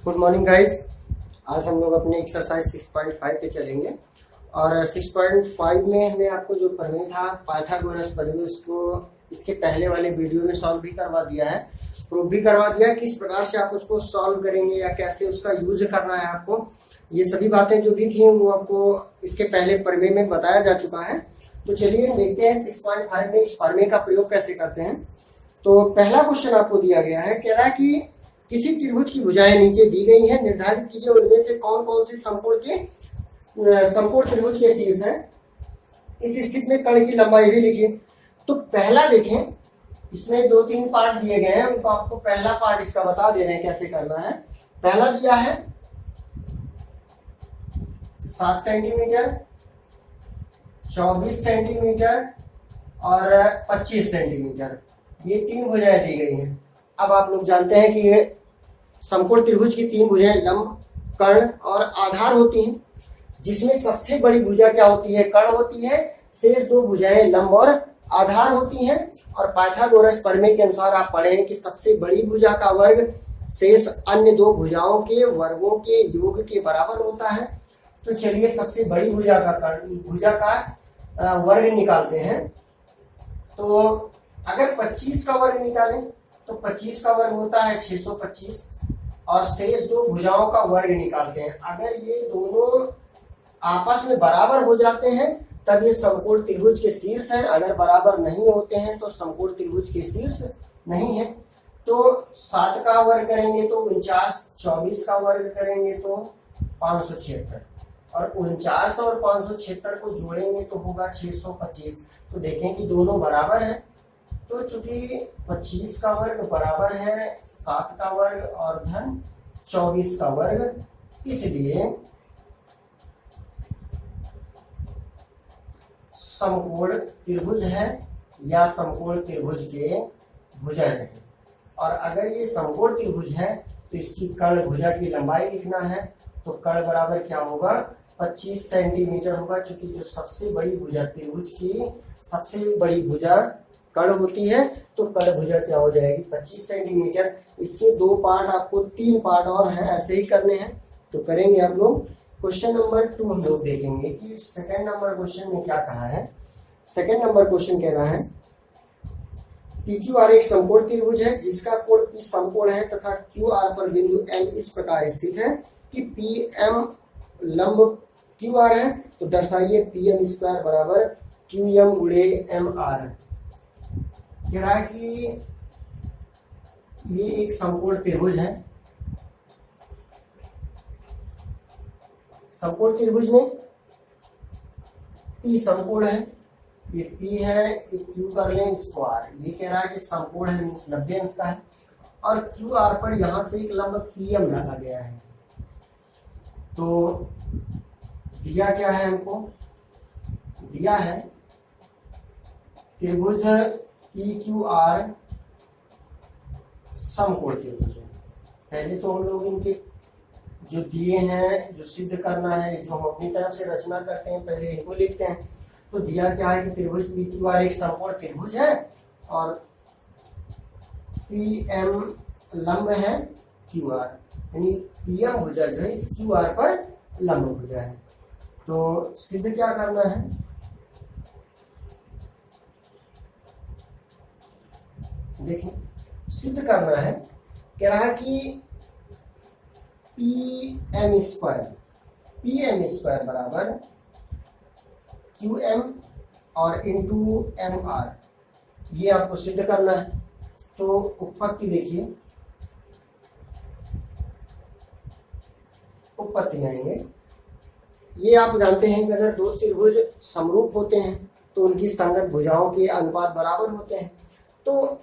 Good morning guys. आज हम लोग अपने एक्सरसाइज 6.5 पे चलेंगे और 6.5 में हमने आपको जो प्रमेय था पाइथागोरस प्रमेय उसको इसके पहले वाले वीडियो में सॉल्व भी करवा दिया है, प्रूव भी करवा दिया किस प्रकार से आप उसको सॉल्व करेंगे या कैसे उसका यूज करना है आपको। ये सभी बातें जो भी थी वो आपको इसके पहले प्रमेय में बताया जा चुका है। तो चलिए देखते हैं 6.5 में इस प्रमेय का प्रयोग कैसे करते हैं। तो पहला क्वेश्चन आपको दिया गया है, कह रहा है कि किसी त्रिभुज की भुजाएं नीचे दी गई है, निर्धारित कीजिए उनमें से कौन कौन से समकोण त्रिभुज के शीर्ष है। इस स्थिति में कर्ण की लंबाई भी लिखिए। तो पहला देखें, इसमें 2-3 पार्ट दिए गए हैं, उनको आपको पहला पार्ट इसका बता दे रहे हैं कैसे करना है। पहला दिया है 7 सेंटीमीटर, 24 सेंटीमीटर और 25 सेंटीमीटर, ये 3 भुजाएं दी गई हैं। अब आप लोग जानते हैं कि ये समकोण त्रिभुज की 3 भुजाएं लंब, कर्ण और आधार होती हैं, जिसमें सबसे बड़ी भुजा क्या होती है? कर्ण होती है। शेष 2 भुजाएं लंब और आधार होती हैं। और पाइथागोरस प्रमेय के अनुसार आप पढ़ें कि सबसे बड़ी भुजा का वर्ग शेष अन्य 2 भुजाओं के वर्गों के योग के बराबर होता है। तो चलिए सबसे बड़ी भुजा का वर्ग निकालते हैं। तो अगर 25 का वर्ग निकालें तो 25 का वर्ग होता है 625 और शेष 2 भुजाओं का वर्ग निकालते हैं। अगर ये दोनों आपस में बराबर हो जाते हैं तब ये समकोण त्रिभुज के शीर्ष हैं। अगर बराबर नहीं होते हैं तो समकोण त्रिभुज के शीर्ष नहीं है। तो 7 का वर्ग करेंगे तो 49, 24 का वर्ग करेंगे तो 576 और 49 और 576 को जोड़ेंगे तो होगा 625। तो देखें कि दोनों बराबर हैं। तो चूंकि 25 का वर्ग बराबर है 7 का वर्ग और धन 24 का वर्ग, इसलिए समकोण त्रिभुज है या समकोण त्रिभुज के भुजाएं हैं। और अगर ये समकोण त्रिभुज है तो इसकी कर्ण भुजा की लंबाई लिखना है। तो कर्ण बराबर क्या होगा? 25 सेंटीमीटर होगा। चूंकि जो सबसे बड़ी भुजा त्रिभुज की सबसे बड़ी भुजा कर्ण होती है तो कर्ण भुजा क्या हो जाएगी? 25 सेंटीमीटर। इसके 2 पार्ट, आपको 3 पार्ट और हैं, ऐसे ही करने हैं। तो करेंगे आप लोग। क्वेश्चन नंबर 2 हम लोग देखेंगे कि सेकंड नंबर क्वेश्चन में क्या कहा है। सेकंड नंबर क्वेश्चन कह रहा है PQR एक समकोण त्रिभुज है जिसका कोण P समकोण है तथा QR पर बिंदु M इस प्रकार स्थित है कि PM लंब QR है। तो दर्शाइए PM² बराबर QM गुणे MR। कह रहा है कि ये एक समकोण त्रिभुज है। समकोण त्रिभुज में P समकोण है, ये P है, ये Q कर लें, इसको R। ये कह रहा है कि समकोण है, मीन्स 90 अंश का है। और QR पर यहां से एक लंब PM डाला गया है। तो दिया क्या है हमको? दिया है त्रिभुज PQR समकोण त्रिभुज है। पहले तो हम लोग इनके जो दिए हैं, जो सिद्ध करना है, जो हम अपनी तरफ से रचना करते हैं, पहले इनको लिखते हैं। तो दिया क्या है कि त्रिभुज PQR एक समकोण त्रिभुज है और PM लंब है QR, यानी PM भुजा जो है इस QR पर लंब भुजा है। तो सिद्ध क्या करना है? देखिए सिद्ध करना है। कह रहा है कि PM² बराबर QM और इंटू MR, ये आपको सिद्ध करना है। तो उत्पत्ति देखिए, उत्पत्ति में आएंगे। ये आप जानते हैं कि अगर 2 त्रिभुज समरूप होते हैं तो उनकी संगत भुजाओं के अनुपात बराबर होते हैं। तो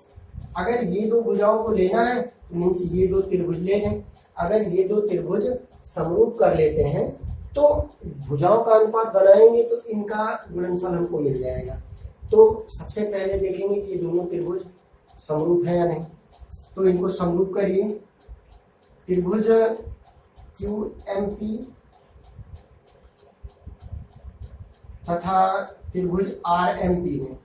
अगर ये 2 भुजाओं को लेना है मीन्स ये 2 त्रिभुज ले लें। अगर ये 2 त्रिभुज समरूप कर लेते हैं तो भुजाओं का अनुपात बनाएंगे तो इनका गुणनफल हमको मिल जाएगा। तो सबसे पहले देखेंगे कि ये दोनों त्रिभुज समरूप है या नहीं। तो इनको समरूप करिए। त्रिभुज QMP तथा त्रिभुज RMP में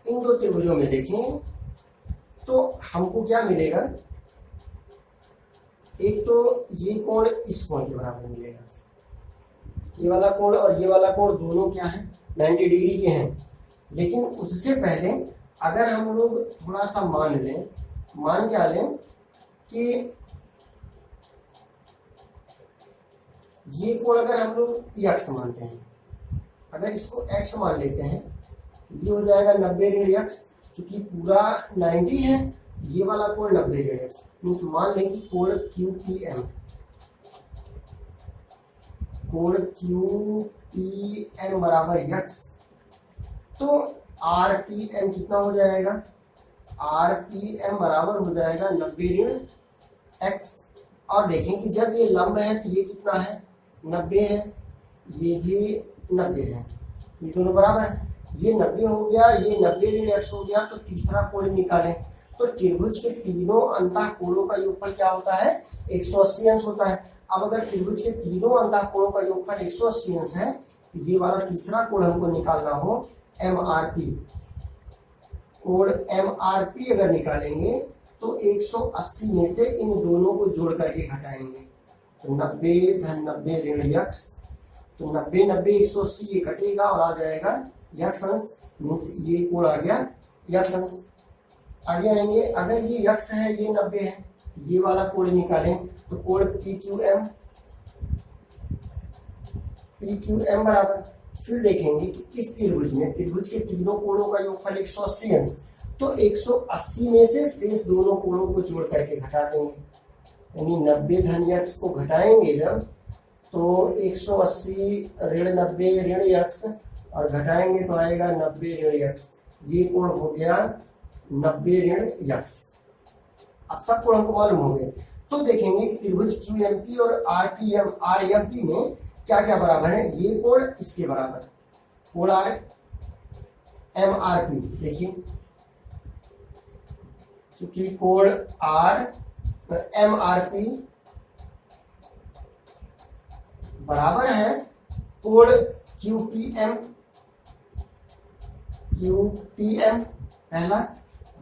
इन 2 त्रिभुजों में देखें तो हमको क्या मिलेगा, एक तो ये कोण इस कोण के बराबर मिलेगा, ये वाला कोण और ये वाला कोण दोनों क्या है 90 डिग्री के हैं। लेकिन उससे पहले अगर हम लोग थोड़ा सा मान क्या लें कि ये कोण अगर हम लोग x मानते हैं, अगर इसको x मान लेते हैं, ये हो जाएगा 90 ऋण x, क्योंकि पूरा 90 है, ये वाला कोण 90 ऋण x, मीन्स मान लें कि कोण QPM बराबर x, तो RPM कितना हो जाएगा, RPM बराबर हो जाएगा 90 ऋण x। और देखें कि जब ये लंब है तो ये कितना है 90 है, ये भी 90 है, ये दोनों बराबर है, ये 90 हो गया, ये 90 ऋण x हो गया। तो तीसरा कोण निकालें, तो त्रिभुज के तीनों अंतः कोणों का योगफल क्या होता है 180 अंश होता है। अब अगर त्रिभुज के तीनों अंतः कोणों का योगफल 180 अंश है, तो ये वाला तीसरा कोण हमको निकालना हो MRP, कोण MRP अगर निकालेंगे तो 180 में से इन दोनों को जोड़ करके घटाएंगे, तो 90 धन 90 ऋण x, तो 90 90 180 ये कटेगा और आ जाएगा x अंश, मीन्स ये कोण आ गया x अंश। आगे आएंगे, अगर ये x है ये 90 है, ये वाला कोण निकालें, तो कोण PQM बराबर, फिर देखेंगे कि इस त्रिभुज के तीनों कोणों का योगफल 180 अंश, तो 180 में से शेष दोनों कोणों को जोड़ करके घटा देंगे, यानी 90 धन x को घटाएंगे जब, तो 180 ऋण 90 ऋण x और घटाएंगे तो आएगा 90 ऋण x, ये कोण हो गया 90 ऋण x। अब सब कोण हमको मालूम हो गए, तो देखेंगे कि त्रिभुज QMP और RMP में क्या क्या बराबर है, ये कोण इसके बराबर, कोण MRP देखिए, क्योंकि कोण MRP बराबर है कोण QPM पहला।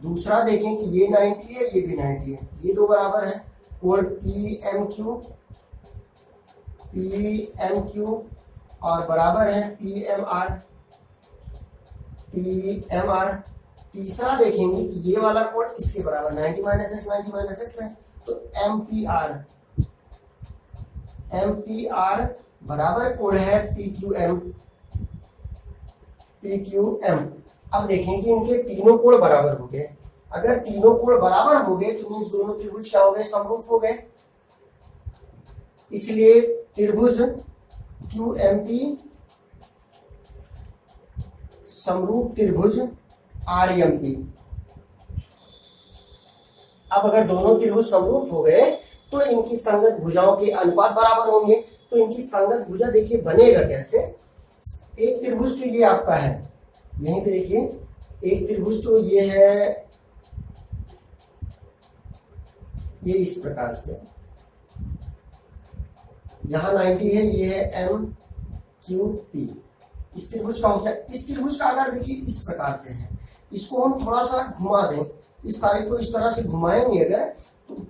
दूसरा देखें कि ये 90 है ये भी 90 है, ये दो बराबर है, कोण PMQ और बराबर है PMR। तीसरा देखेंगे कि ये वाला कोण इसके बराबर 90 - x है, तो MPR बराबर कोण है PQM। अब देखें कि इनके तीनों कोण बराबर हो गए, अगर तीनों कोण बराबर हो गए तो मीन्स दोनों त्रिभुज क्या हो गए समरूप हो गए, इसलिए त्रिभुज QMP समरूप त्रिभुज RMP। अब अगर दोनों त्रिभुज समरूप हो गए तो इनकी संगत भुजाओं के अनुपात बराबर होंगे, तो इनकी संगत भुजा देखिए बनेगा कैसे, एक त्रिभुज तो ये आपका है, यहीं पे देखिए एक त्रिभुज तो ये है, ये इस प्रकार से, यहां 90 है, ये है MQP, इस त्रिभुज का हो गया। इस त्रिभुज का अगर देखिए इस प्रकार से है, इसको हम थोड़ा सा घुमा दें, इस साइड को इस तरह से घुमाएंगे अगर, तो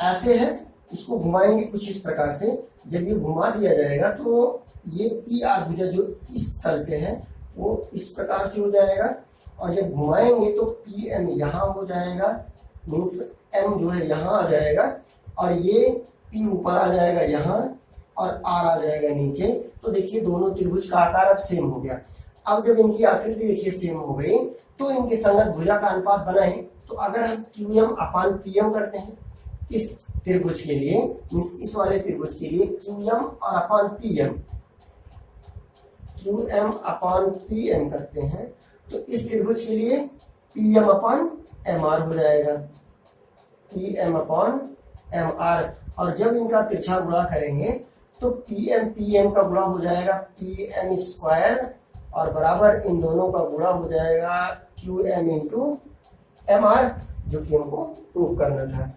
ऐसे है, इसको घुमाएंगे कुछ इस प्रकार से, जब ये घुमा दिया जाएगा तो ये PR भुजा जो इस तल पे है वो इस प्रकार से हो जाएगा, और जब घुमाएंगे तो PM यहाँ हो जाएगा, मीन्स M जो है यहाँ आ जाएगा, और ये P ऊपर आ जाएगा यहाँ, और R आ जाएगा नीचे। तो देखिए दोनों त्रिभुज का आकार अब सेम हो गया। अब जब इनकी आकृति देखिए सेम हो गई तो इनकी संगत भुजा का अनुपात बनाए, तो अगर हम QM/PM करते हैं इस त्रिभुज के लिए, मीन्स इस वाले त्रिभुज के लिए QM और QM/PM करते हैं, तो इस त्रिभुज के लिए PM/MR हो जाएगा, PM/MR। और जब इनका तिरछा गुणा करेंगे तो PM का गुणा हो जाएगा PM², और बराबर इन दोनों का गुणा हो जाएगा QM×MR, जो कि हमको प्रूव करना था।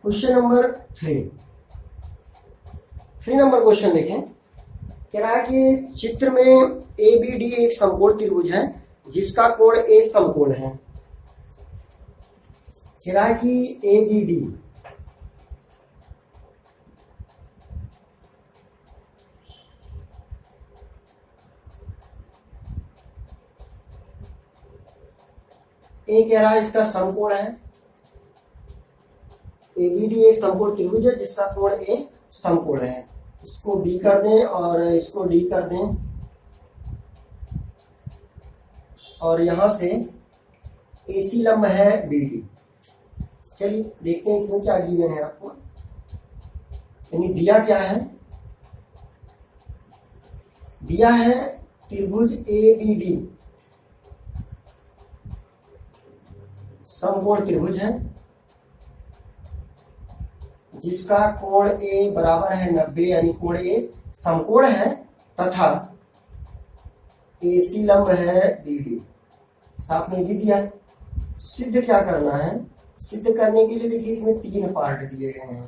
क्वेश्चन नंबर 3 नंबर क्वेश्चन देखें, कह रहा है कि चित्र में ABD एक समकोण त्रिभुज है जिसका कोण A समकोण है, कह रहा है कि ABD ए कह रहा है इसका समकोण है। ABD एक समकोण त्रिभुज है जिसका कोण ए समकोण है। इसको B कर दें और इसको D कर दें और यहां से AC लंब है BD। चलिए देखते हैं इसमें क्या गिवन है आपको, यानी दिया क्या है। दिया है त्रिभुज ABD समकोण त्रिभुज है जिसका कोण A बराबर है 90, यानी कोण A समकोण है तथा AC लंब है BD, साथ में भी दिया है। सिद्ध क्या करना है, सिद्ध करने के लिए देखिए इसमें 3 पार्ट दिए गए हैं।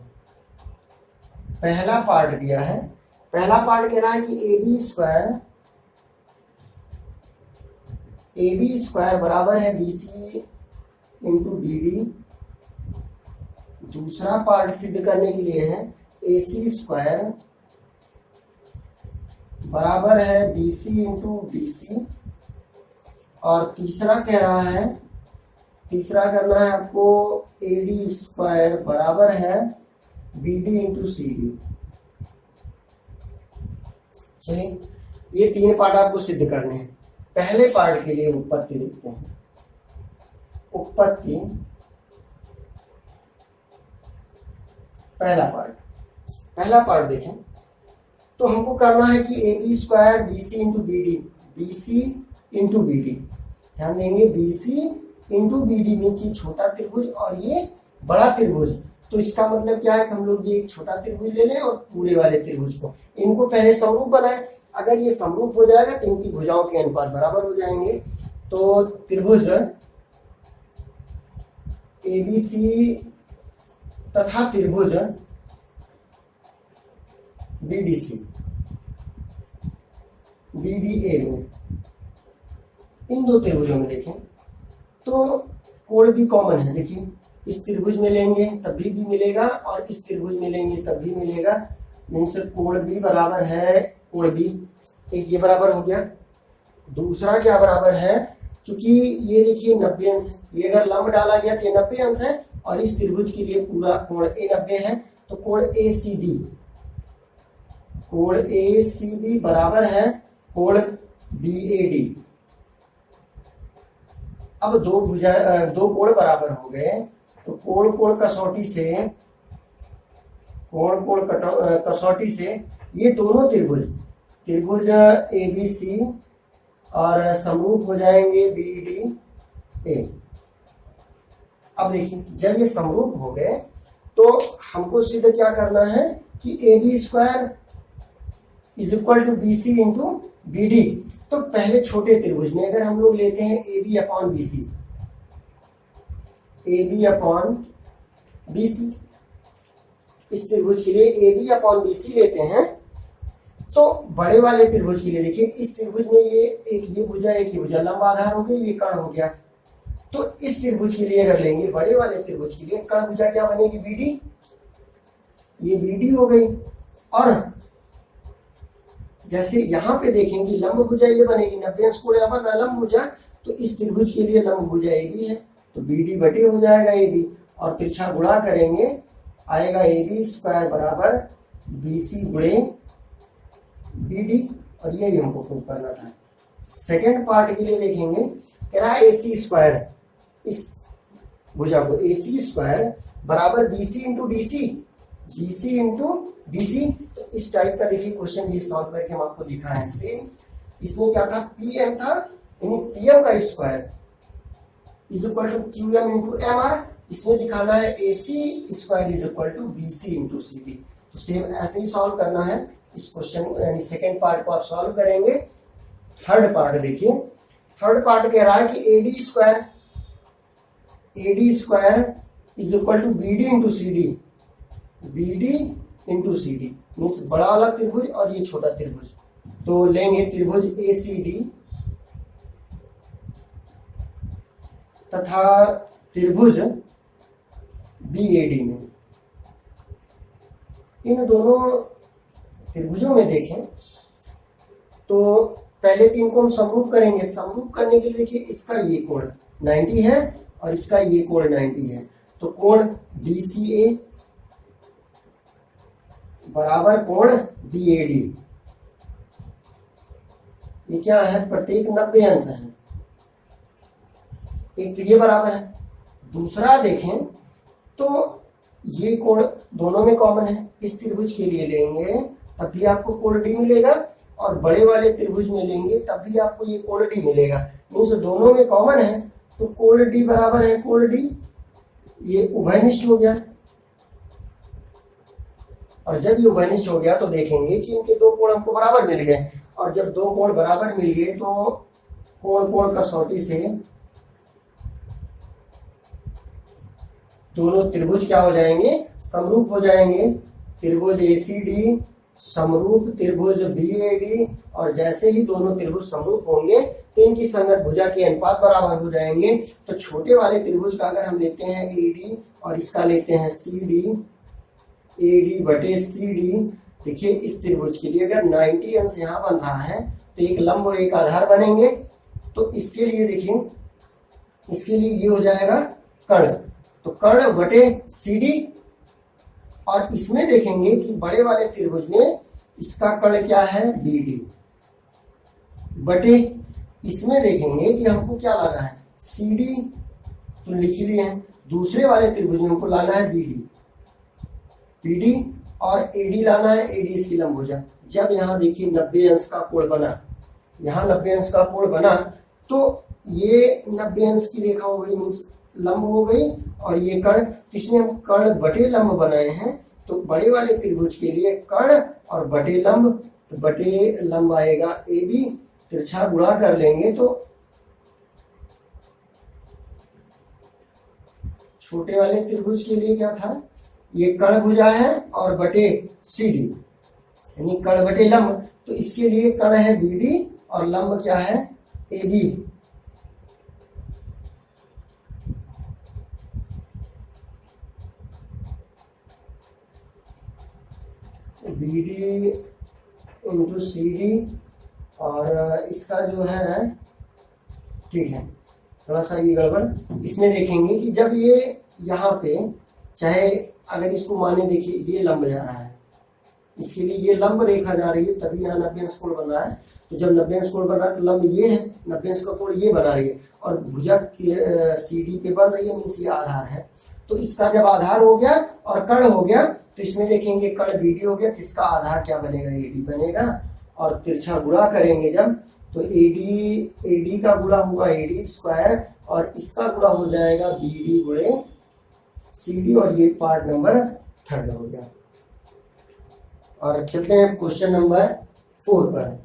पहला पार्ट दिया है, पहला पार्ट कह रहा है कि AB स्क्वायर बराबर है BC इंटू BD। दूसरा पार्ट सिद्ध करने के लिए है AC स्क्वायर बराबर है BC इंटू DC। और तीसरा कह रहा है, तीसरा करना है आपको AD स्क्वायर बराबर है BD इंटू CD। चलिए ये 3 पार्ट आपको सिद्ध करने हैं। पहले पार्ट के लिए उत्पत्ति देखते हैं। उत्पत्ति पहला पार्ट देखें तो हमको करना है कि AB square BC into BD, BC into BD। ध्यान देंगे BC इंटू BD मीन्स ये छोटा त्रिभुज और ये बड़ा त्रिभुज। तो इसका मतलब क्या है कि हम लोग ये एक छोटा त्रिभुज ले लें और पूरे वाले त्रिभुज को इनको पहले समरूप बनाएं। अगर ये समरूप हो जाएगा तो इनकी भुजाओं के अनुपात बराबर हो जाएंगे। तो त्रिभुज ABC तथा त्रिभुज BDC BDA में, इन 2 त्रिभुजों में देखें तो कोण भी कॉमन है। देखिए इस त्रिभुज में लेंगे तब भी मिलेगा और इस त्रिभुज में लेंगे तब भी मिलेगा। मीन्स कोण भी बराबर है कोण भी, एक ये बराबर हो गया। दूसरा क्या बराबर है, क्योंकि ये देखिए 90 अंश, ये अगर लंब डाला गया तो ये 90 अंश है और इस त्रिभुज के लिए पूरा कोण A 90 है। तो कोण ACB बराबर है कोण BAD। अब 2 कोण बराबर हो गए तो कोण कसौटी से ये दोनों त्रिभुज ABC और समरूप हो जाएंगे BDA। अब देखिए जब ये समरूप हो गए तो हमको सीधे क्या करना है कि AB square is equal to BC into BD। तो पहले छोटे त्रिभुज में अगर हम लोग लेते हैं AB अपॉन BC, इस त्रिभुज के लिए AB अपॉन BC लेते हैं तो बड़े वाले त्रिभुज के लिए देखिए इस त्रिभुज में ये भुजा लंब आधार हो गया, ये कर्ण हो गया। तो इस त्रिभुज के लिए अगर लेंगे बड़े वाले त्रिभुज के लिए कर्ण भुजा क्या बनेगी BD, ये BD हो गई। और जैसे यहाँ पे देखेंगे लंब भुजा ये बनेगी 90 अंश कोण यहाँ पर लंब भुजा, तो इस त्रिभुज के लिए लंब भुजा AB है तो BD बटे हो जाएगा AB और तिरछा गुणा करेंगे आएगा AB स्क्वायर बराबर BC गुणे BD और यही हमको प्रूव करना था। सेकेंड पार्ट के लिए देखेंगे कह रहा है AC स्क्वायर, इस भुजा को AC स्क्वायर बराबर BC इंटू DC। तो इस टाइप का देखिए क्वेश्चन भी सॉल्व करके हम आपको दिखा है। सेम इसमें क्या था PM था, यानी PM का square is equal to QM into MR। इसमें दिखाना है AC square is equal to BC into CD। तो सेम ऐसे ही सॉल्व करना है इस क्वेश्चन, यानी सेकेंड पार्ट को आप सॉल्व करेंगे। थर्ड पार्ट देखिए, थर्ड पार्ट कह रहा है कि AD square is equal to BD into CD means बड़ा वाला त्रिभुज और ये छोटा त्रिभुज। तो लेंगे त्रिभुज ACD तथा त्रिभुज BAD में। इन दोनों त्रिभुजों में देखें तो पहले तीन को हम समरूप करेंगे। समरूप करने के लिए देखिए इसका ये कोण 90 है और इसका ये कोण 90 है, तो कोण DCA बराबर कोण BAD। ये क्या है, प्रत्येक 90 अंश है, एक तो ये बराबर है। दूसरा देखें तो ये कोण दोनों में कॉमन है, इस त्रिभुज के लिए लेंगे तब भी आपको कोण D मिलेगा और बड़े वाले त्रिभुज में लेंगे तब भी आपको ये कोण D मिलेगा। मीन्स दोनों में कॉमन है तो कोण D बराबर है कोण D, ये उभयनिष्ठ हो गया। और जब ये उभयनिष्ठ हो गया तो देखेंगे कि इनके दो कोण हमको बराबर मिल गए, और जब दो कोण बराबर मिल गए तो कोण कोण कसौटी से दोनों त्रिभुज क्या हो जाएंगे, समरूप हो जाएंगे। त्रिभुज ACD समरूप त्रिभुज BAD, और जैसे ही दोनों त्रिभुज समरूप होंगे तो इनकी संगत भुजा के अनुपात बराबर हो जाएंगे। तो छोटे वाले त्रिभुज का अगर हम लेते हैं AD और इसका लेते हैं CD, AD बटे CD, देखिए इस त्रिभुज के लिए अगर 90 अंश यहाँ बन रहा है तो एक लंब और एक आधार बनेंगे। तो इसके लिए देखिए, इसके लिए ये हो जाएगा कर्ण, तो कर्ण बटे CD, और इसमें देखेंगे कि बड़े वाले त्रिभुज में इसका कर्ण क्या है BD बटे, इसमें देखेंगे कि हमको क्या लाना है CD, तो लिख ही लिए हैं। दूसरे वाले त्रिभुज में हमको लाना है BD और AD लाना है, AD इसकी लंबभुजा। जब यहाँ देखिए 90 अंश का कोण बना, यहाँ 90 अंश का कोण बना तो ये 90 अंश की रेखा हो गई, मीन्स लंब हो गई, और ये कर्ण, इसमें हम कर्ण बटे लंब बनाए हैं। तो बड़े वाले त्रिभुज के लिए कर्ण और बटे लंब, तो बटे लंब आएगा AB, तिरछा गुणा कर लेंगे तो छोटे वाले त्रिभुज के लिए क्या था, ये कर्ण भुजा है और बटे CD यानी कर्ण बटे लंब, तो इसके लिए कर्ण है BD और लंब क्या है AB। BD इंटू CD, और इसका जो है ठीक है थोड़ा सा ये गड़बड़, इसमें देखेंगे कि जब ये यहाँ पे, चाहे अगर इसको माने देखिए ये लंब जा रहा है, इसके लिए ये लंब रेखा जा रही है तभी यहाँ 90 अंश कोण बन रहा है। तो जब 90 अंश कोण बन रहा है तो लंब ये है, 90 अंश का कोण ये बना रही है और भुजा CD पे बन रही है, मीन्स ये आधार है। तो इसका जब आधार हो गया और कर्ण हो गया तो इसमें देखेंगे कर्ण BD हो गया, इसका आधार क्या बनेगा AD बनेगा, और तिरछा गुणा करेंगे जब तो AD का गुणा होगा AD स्क्वायर और इसका गुणा हो जाएगा BD गुणे CD, और ये पार्ट नंबर 3 हो गया। और चलते हैं क्वेश्चन नंबर 4 पर।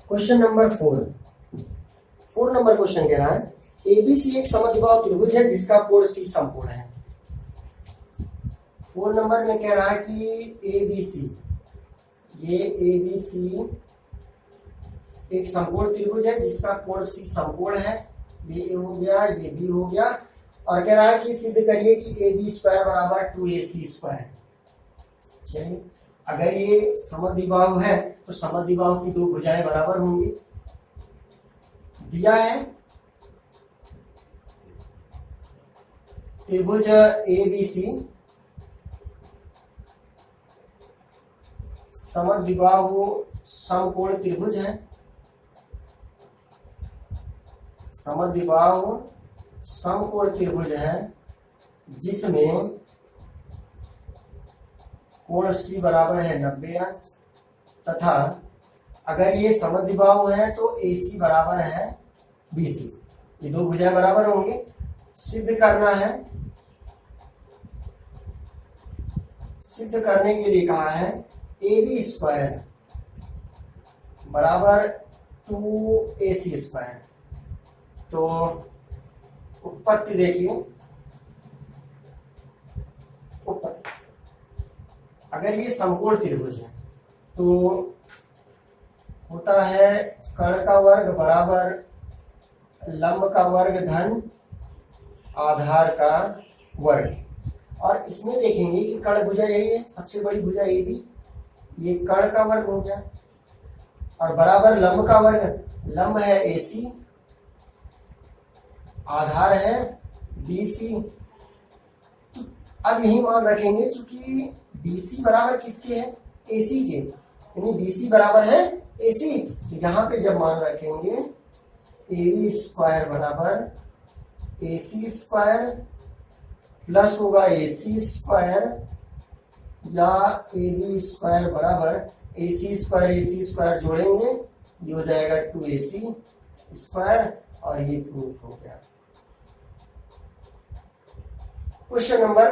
क्वेश्चन नंबर 4 नंबर क्वेश्चन कह रहा है ABC एक समद्विबाहु त्रिभुज है जिसका कोण C समकोण है। 4 नंबर में कह रहा है कि ABC, ये ABC एक समकोण त्रिभुज है जिसका कोण C समकोण है, ये A हो गया, ये B हो गया, और कह रहा है कि सिद्ध करिए कि AB स्क्वायर बराबर 2AC स्क्वायर। चलिए, अगर ये समद्विबाहु है तो समद्विबाहु की दो भुजाएं बराबर होंगी। दिया है त्रिभुज ABC समद्विबाहु समकोण त्रिभुज है, समद्विबाहु समकोण त्रिभुज है जिसमें कोण C बराबर है 90 अंश, तथा अगर ये समद्विबाहु है तो AC बराबर है BC, ये दो भुजाएं बराबर होंगी। सिद्ध करना है, सिद्ध करने के लिए कहा है AB स्क्वायर बराबर 2AC स्क्वायर। तो उत्पत्ति देखिए, उत्पत्ति अगर ये समकोण त्रिभुज है तो होता है कर्ण का वर्ग बराबर लंब का वर्ग धन आधार का वर्ग। और इसमें देखेंगे कि कर्ण भुजा यही है, सबसे बड़ी भुजा ये भी, ये कर्ण का वर्ग हो गया और बराबर लंब का वर्ग, लंब है AC, आधार है BC। तो अब यही मान रखेंगे चूंकि BC बराबर किसके है, AC के, यानी BC बराबर है AC। तो यहाँ पे जब मान रखेंगे AB स्क्वायर बराबर AC स्क्वायर प्लस होगा AC स्क्वायर, या AB स्क्वायर बराबर AC स्क्वायर जोड़ेंगे, ये हो जाएगा 2AC स्क्वायर और ये प्रूफ हो गया। क्वेश्चन नंबर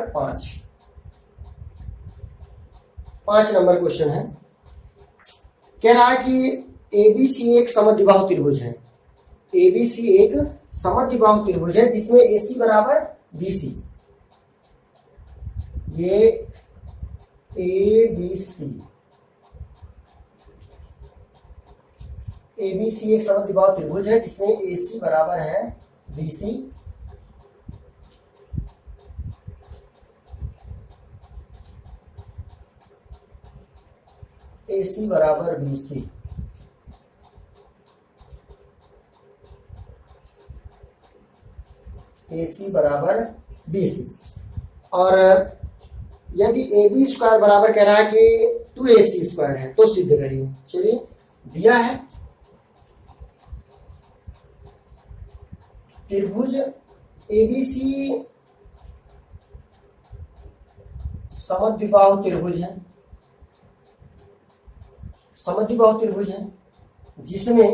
5 नंबर क्वेश्चन है, कह रहा है कि ABC एक समद्विबाहु त्रिभुज है। ABC एक समद्विबाहु त्रिभुज है जिसमें AC बराबर BC। ये ABC एक समद्विबाहु त्रिभुज है जिसमें AC बराबर है BC। AC बराबर BC। AC बराबर BC। और यदि AB स्क्वायर बराबर कह रहा है कि 2AC स्क्वायर है तो सिद्ध करिए। चलिए, दिया है त्रिभुज ABC समद्विबाहु त्रिभुज है, समद्विबाहु त्रिभुज है जिसमें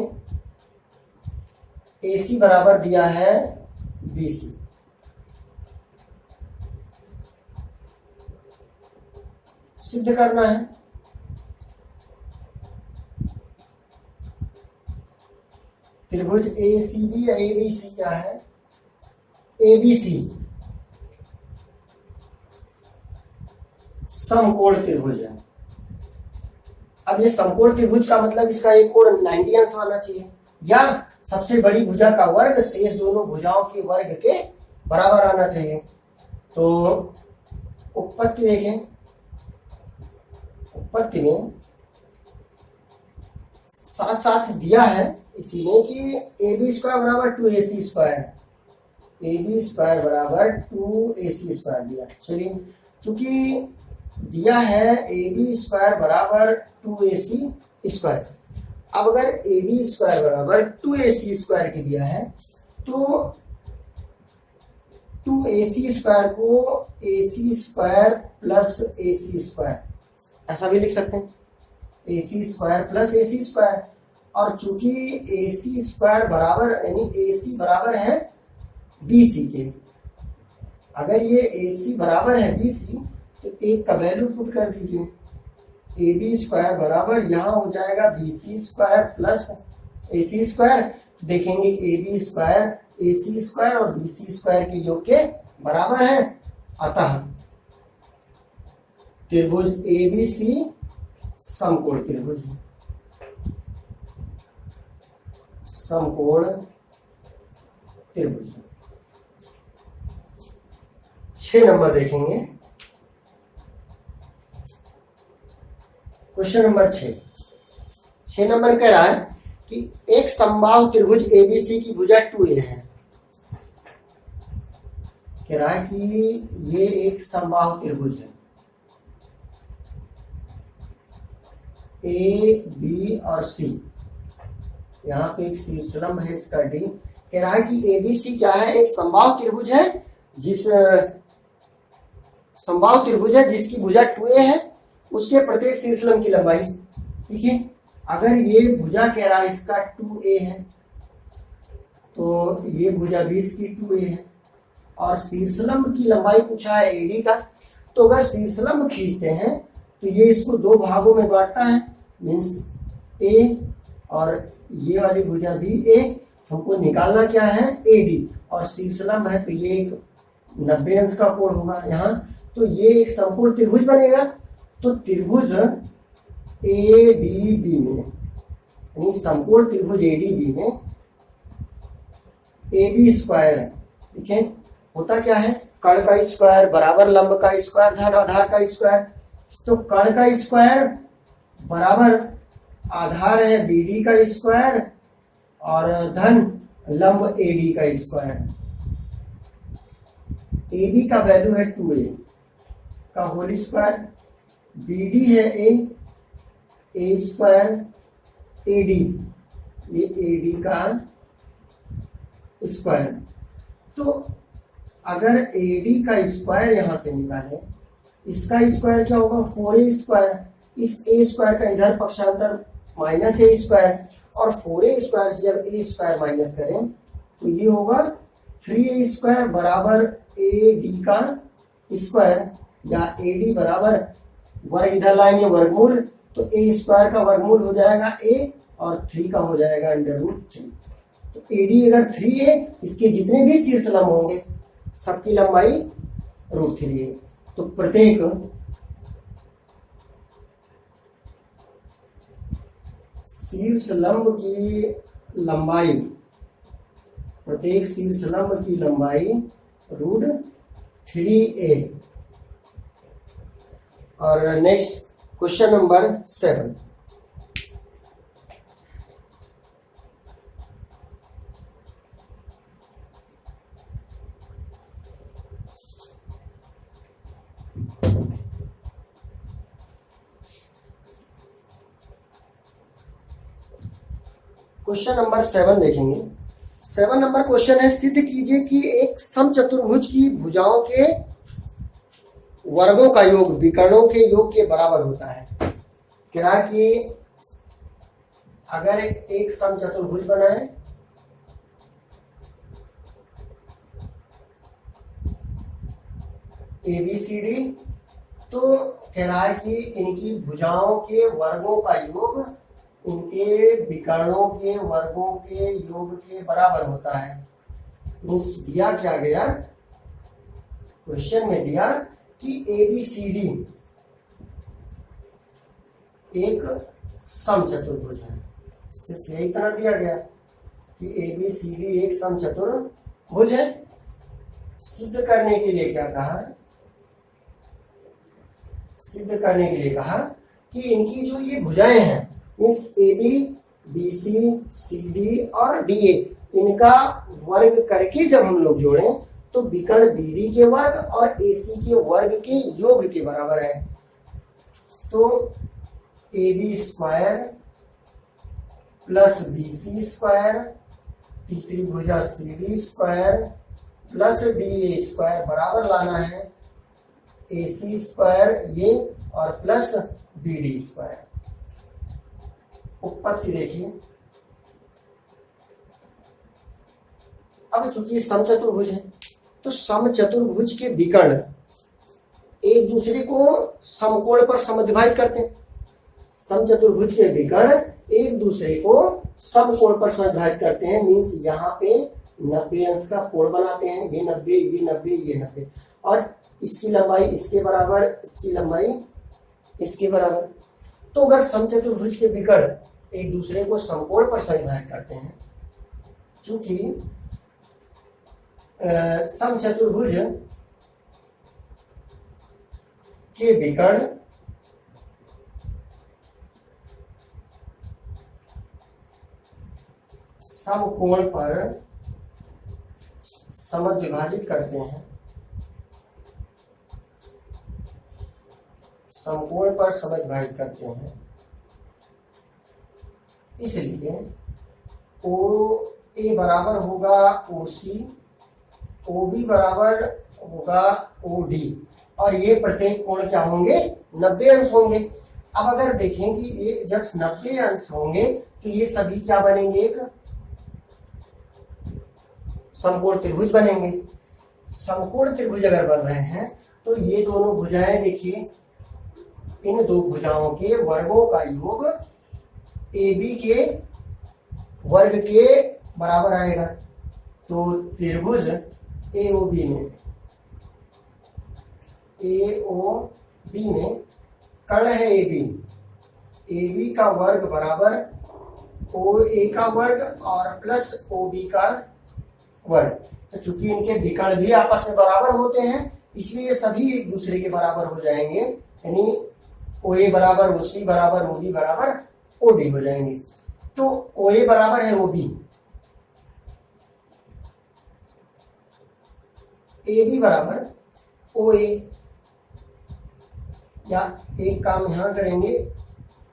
AC बराबर दिया है BC। सिद्ध करना है। त्रिभुज ACB या ABC क्या है, ABC समकोण त्रिभुज है। अब ये समकोण त्रिभुज का मतलब इसका एक कोण 90 अंश आना चाहिए, या सबसे बड़ी भुजा का वर्ग शेष दोनों भुजाओं के वर्ग के बराबर आना चाहिए। तो उत्पत्ति देखें, उत्पत्ति में साथ साथ दिया है इसी में कि AB स्क्वायर बराबर 2AC स्क्वायर, AB स्क्वायर बराबर 2AC स्क्वायर दिया। चलिए, क्योंकि दिया है AB स्क्वायर बराबर 2AC स्क्वायर, अब अगर AB स्क्वायर बराबर 2AC स्क्वायर की दिया है तो 2AC स्क्वायर को AC square plus AC square ऐसा भी लिख सकते हैं, AC square plus AC square. और चूंकि AC स्क्वायर बराबर यानी AC बराबर है BC के, अगर ये AC बराबर है BC तो एक का वैल्यू पुट कर दीजिए, AB स्क्वायर बराबर यहाँ हो जाएगा BC square plus AC square. देखेंगे AB स्क्वायर AC स्क्वायर और BC स्क्वायर के योग के बराबर है, अतः त्रिभुज ABC समकोण त्रिभुज, समकोण त्रिभुज। 6 नंबर देखेंगे, क्वेश्चन नंबर 6 नंबर कह रहा है कि एक समबाहु त्रिभुज ABC की भुजा 2A है। कह रहा है कि ये एक समबाहु त्रिभुज है, A, B और C, यहाँ पे एक शीर्षलंब है इसका D। कह रहा है कि ABC क्या है, एक समबाहु त्रिभुज है समबाहु त्रिभुज है जिसकी भुजा 2A है, उसके प्रत्येक शीर्षलंब की लंबाई। ठीक है, अगर ये भुजा कह रहा है इसका 2A है तो ये भुजा भी इसकी 2A है, और शीर्षलंब की लंबाई पूछा है AD का। तो अगर शीर्षलंब खींचते हैं तो ये इसको 2 भागों में बांटता है, मीन्स A और ये वाली भुजा भी A। हमको निकालना क्या है, AD। और शीर्षलंब है तो ये एक 90 अंश का कोण होगा यहाँ। तो ये एक समकोण त्रिभुज बनेगा। तो त्रिभुज एडीबी में, यानी समकोण त्रिभुज एडीबी में ए बी स्क्वायर, ठीक है, होता क्या है, कर्ण का स्क्वायर बराबर लंब का स्क्वायर धन आधार का स्क्वायर। तो कर्ण का स्क्वायर बराबर आधार है बीडी का स्क्वायर और धन लंब एडी का स्क्वायर। एबी का वैल्यू है 2a का होल स्क्वायर, बीडी है ए स्क्वायर, एडी ये एडी का स्क्वायर। तो अगर एडी का स्क्वायर यहां से निकालें, इसका स्क्वायर क्या होगा 4a स्क्वायर, इस a स्क्वायर का इधर पक्षांतर माइनस a स्क्वायर, और 4a स्क्वायर से जब a स्क्वायर माइनस करें तो ये होगा 3a स्क्वायर बराबर ad का स्क्वायर, या ad बराबर वर्ग इधर लाएंगे वर्गमूल, तो a स्क्वायर का वर्गमूल हो जाएगा a और 3 का हो जाएगा √3। तो ad अगर 3 है, इसके जितने भी शीर्ष लंब होंगे सबकी लंबाई √3 है। तो प्रत्येक शीर्ष लंब की लंबाई, प्रत्येक शीर्ष लंब की लंबाई √3a। और next question number 7। Question number 7 देखेंगे। 7 नंबर क्वेश्चन है, सिद्ध कीजिए कि एक समचतुर्भुज की भुजाओं के वर्गों का योग विकर्णों के योग के बराबर होता है। कह रहा कि अगर एक समचतुर्भुज बना है, ABCD, तो कह रहा है कि इनकी भुजाओं के वर्गों का योग इनके विकर्णों के वर्गों के योग के बराबर होता है। दिया क्या गया, क्वेश्चन में दिया कि ABCD एक समचतुर्भुज है, सिर्फ यही इतना दिया गया कि ABCD एक समचतुर्भुज है। सिद्ध करने के लिए क्या कहा, सिद्ध करने के लिए कहा कि इनकी जो ये भुजाएं हैं, मीन्स AB BC CD और DA, इनका वर्ग करके जब हम लोग जोड़ें तो विकर्ण BD के वर्ग और AC के वर्ग के योग के बराबर है। तो AB square plus BC square, तीसरी भुजा CD square plus DA square बराबर लाना है AC स्क्वायर ये और प्लस BD स्क्वायर। उत्पत्ति देखिए, अब चूंकि समचतुर्भुज है तो समचतुर्भुज के विकर्ण एक दूसरे को समकोण पर समद्विभाजित करते हैं। समचतुर्भुज के विकर्ण एक दूसरे को समकोण पर समद्विभाजित करते हैं, मीन्स यहाँ पे 90 अंश का कोण बनाते हैं, ये 90 ये 90 ये 90, और इसकी लंबाई इसके बराबर, इसकी लंबाई इसके बराबर। तो अगर समचतुर्भुज के विकर्ण एक दूसरे को समकोण पर समद्विभाजित करते हैं, चूंकि समचतुर्भुज के विकर्ण समकोण पर समद्विभाजित करते हैं, समकोण पर समद्विभाजित करते हैं, इसलिए OA बराबर होगा OC, OB बराबर होगा OD, और ये प्रत्येक कोण क्या होंगे 90 अंश होंगे। अब अगर देखें कि ये जब 90 अंश होंगे तो ये सभी क्या बनेंगे, एक समकोण त्रिभुज बनेंगे। समकोण त्रिभुज अगर बन रहे हैं तो ये दोनों भुजाएं देखिए, इन दो भुजाओं के वर्गों का योग AB के वर्ग के बराबर आएगा। तो त्रिभुज AOB में कर्ण है AB का वर्ग बराबर OA का वर्ग और प्लस OB का वर्ग। तो चूंकि इनके विकर्ण भी आपस में बराबर होते हैं इसलिए सभी एक दूसरे के बराबर हो जाएंगे, यानी OA बराबर OC बराबर OB बराबर OD हो जाएंगे। तो OA बराबर है OB, AB बराबर OA, या एक काम यहां करेंगे,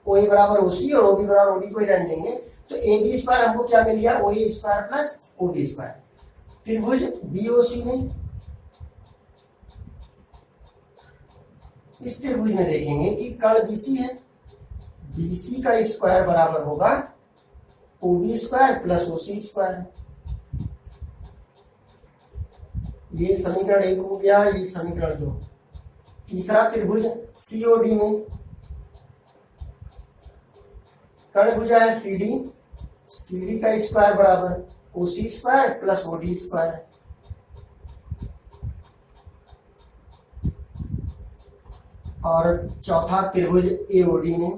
OA बराबर OC और OB बराबर OD को ही रहने देंगे। तो AB स्क्वायर हमको क्या मिल गया, OA square plus OB square. त्रिभुज BOC में, इस त्रिभुज में देखेंगे कि कर्ण BC है, BC का स्क्वायर बराबर होगा OB square plus OC square. ये समीकरण 1 हो गया, ये समीकरण 2। तीसरा त्रिभुज COD में कर्ण भुजा है CD का स्क्वायर बराबर OC square plus OD square. और चौथा त्रिभुज AOD में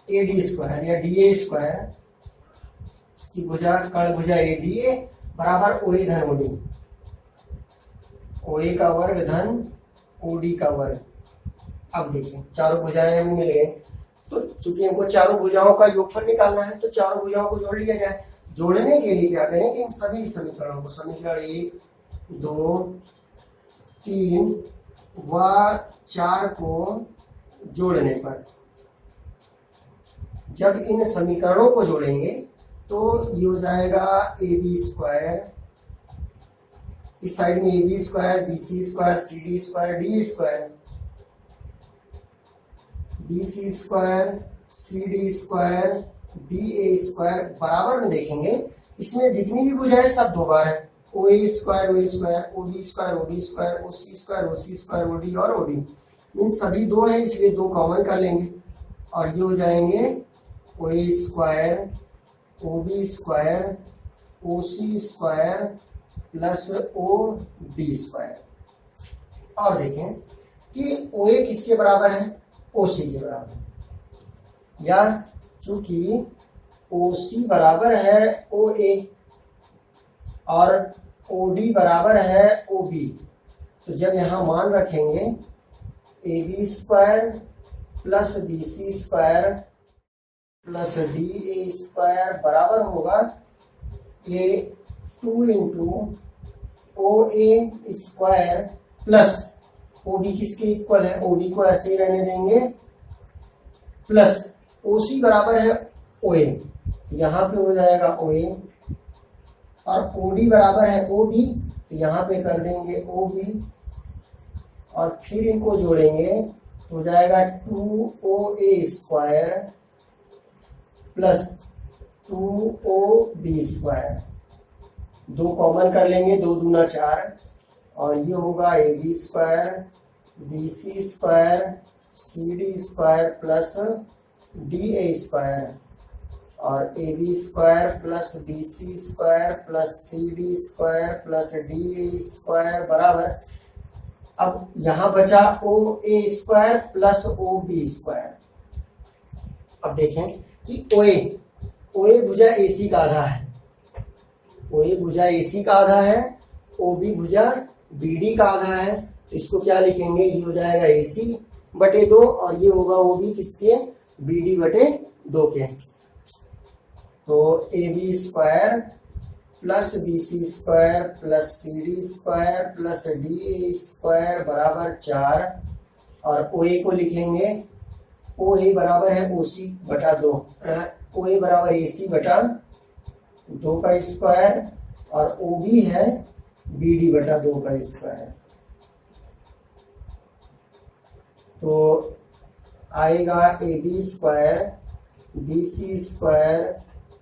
AD स्क्वायर या DA स्क्वायर, इसकी भुजा कर्ण भुजा ADA बराबर OA धन OD, OA का वर्ग धन OD का वर्ग। अब देखिए चारों भुजाएं हमें मिल गए, तो चूंकि हमको चारों भुजाओं का योगफल निकालना है तो चारों भुजाओं को जोड़ लिया जाए। जोड़ने के लिए क्या करें कि इन सभी समीकरणों को, समीकरण 1, 2, 3 व 4 को जोड़ने पर, जब इन समीकरणों को जोड़ेंगे तो ये हो जाएगा AB स्क्वायर, इस साइड में AB square, BC square, CD square, DA square, BC square, CD square, DA square बराबर में देखेंगे इसमें जितनी भी भुजाएं सब दो बार है, OA square, OA square, OD square, OD square, OC square, OC square, OD और OD, इन सभी दो है इसलिए दो कॉमन कर लेंगे और ये हो जाएंगे OA square, OB square, OC square plus OD square. और देखें कि OA किसके बराबर है, OC के बराबर, या चूंकि OC बराबर है OA और OD बराबर है OB, तो जब यहां मान रखेंगे AB square plus BC square plus DA square बराबर होगा ये 2 into OA square plus OB किसके इक्वल है, OB को ऐसे ही रहने देंगे, प्लस OC बराबर है OA, यहाँ पे हो जाएगा OA, और OD बराबर है OB, यहाँ पे कर देंगे OB, और फिर इनको जोड़ेंगे हो जाएगा 2OA square plus 2OB square, दो कॉमन कर लेंगे, 2 दूना 4, और ये होगा AB square, BC square, CD square plus DA square, और AB square plus BC square plus CD square plus DA square बराबर, अब यहां बचा OA square plus OB square. अब देखें कि OA भुजा AC का आधा है, OA भुजा AC का आधा है, OB भुजा BD का आधा है, तो इसको क्या लिखेंगे, ये हो जाएगा AC बटे 2 और ये होगा OB किसके, BD बटे 2 के। तो AB square plus BC square plus CD square plus DA square बराबर 4, और OA को लिखेंगे, OA बराबर है OC बटा 2, OA बराबर AC बटा 2 का स्क्वायर, और OB है BD बटा 2 का स्क्वायर। तो आएगा AB square, BC square,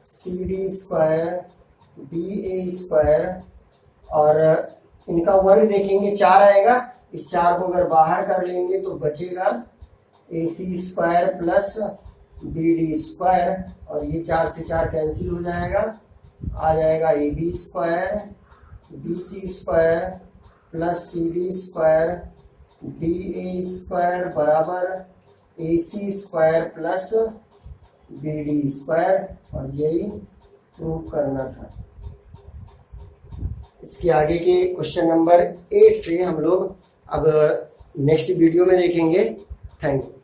CD square, DA square, और इनका वर्ग देखेंगे 4 आएगा, इस 4 को अगर बाहर कर लेंगे तो बचेगा AC square plus B D square, और ये 4 से 4 कैंसिल हो जाएगा, आ जाएगा A B square B C square plus C D square D A square बराबर A C square plus B D square, और यही प्रूव करना था। इसके आगे के क्वेश्चन नंबर 8 से हम लोग अब नेक्स्ट वीडियो में देखेंगे। Thank you.